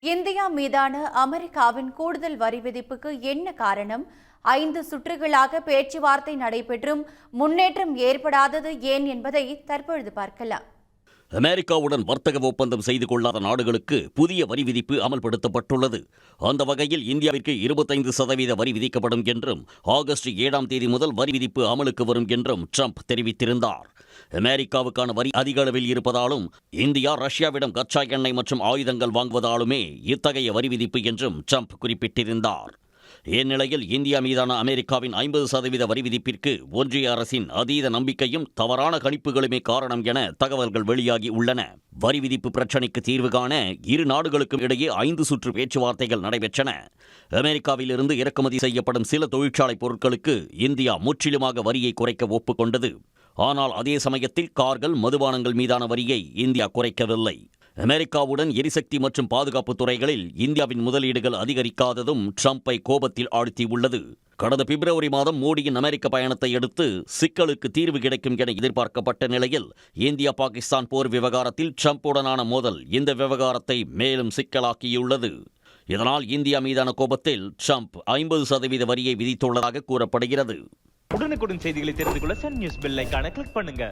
India மீதான அமெரிக்காவின் கூடுதல் வரி விதிப்புக்கு என்ன காரணம்? 5 சுற்றுகளாக பேச்சுவார்த்தை நடைபெற்றும் முன்னேற்றம் ஏற்படாதது ஏன் என்பதை தற்பொழுது பார்க்கலாம். அமெரிக்காவுடன் வர்த்தக ஒப்பந்தம் செய்து கொள்ளாத நாடுகளுக்கு புதிய வரி விதிப்பு அமல்படுத்தப்பட்டுள்ளது. அந்த வகையில் இந்தியாவிற்கு 25% வரி விதிக்கப்படும் என்றும் ஆகஸ்ட் 7ஆம் தேதி முதல் வரி விதிப்பு அமலுக்கு வரும் என்றும் ட்ரம்ப் தெரிவித்திருந்தார். அமெரிக்காவுக்கான வரி அதிக அளவில் இருப்பதாலும் இந்தியா ரஷ்யாவிடம் கச்சா எண்ணெய் மற்றும் ஆயுதங்கள் வாங்குவதாலுமே இத்தகைய வரி விதிப்பு என்றும் ட்ரம்ப் குறிப்பிட்டிருந்தார். இந்நிலையில் இந்தியா மீதான அமெரிக்காவின் 50% வரி விதிப்பிற்கு ஒன்றிய அரசின் அதீத நம்பிக்கையும் தவறான கணிப்புகளுமே காரணம் என தகவல்கள் வெளியாகி உள்ளன. வரி விதிப்பு பிரச்சினைக்கு தீர்வு காண இரு நாடுகளுக்கும் இடையே 5 சுற்று பேச்சுவார்த்தைகள் நடைபெற்றன. அமெரிக்காவிலிருந்து இறக்குமதி செய்யப்படும் சில தொழிற்சாலை பொருட்களுக்கு இந்தியா முற்றிலுமாக வரியை குறைக்க ஒப்புக்கொண்டது. ஆனால் அதே சமயத்தில் கார்கள், மதுபானங்கள் மீதான வரியை இந்தியா குறைக்கவில்லை. அமெரிக்காவுடன் எரிசக்தி மற்றும் பாதுகாப்பு துறைகளில் இந்தியாவின் முதலீடுகள் அதிகரிக்காததும் ட்ரம்பை கோபத்தில் ஆழ்த்தியுள்ளது. கடந்த பிப்ரவரி மாதம் மோடியின் அமெரிக்க பயணத்தை அடுத்து சிக்கலுக்கு தீர்வு கிடைக்கும் என எதிர்பார்க்கப்பட்ட நிலையில் இந்தியா பாகிஸ்தான் போர் விவகாரத்தில் ட்ரம்புடனான மோதல் இந்த விவகாரத்தை மேலும் சிக்கலாக்கியுள்ளது. இதனால் இந்தியா மீதான கோபத்தில் ட்ரம்ப் 50% வரியை விதித்துள்ளதாக கூறப்படுகிறது. உடனுக்குடன் செய்திகளை தெரிந்து கொள்ள சன் நியூஸ் பெல் ஐகானை கிளிக் பண்ணுங்க.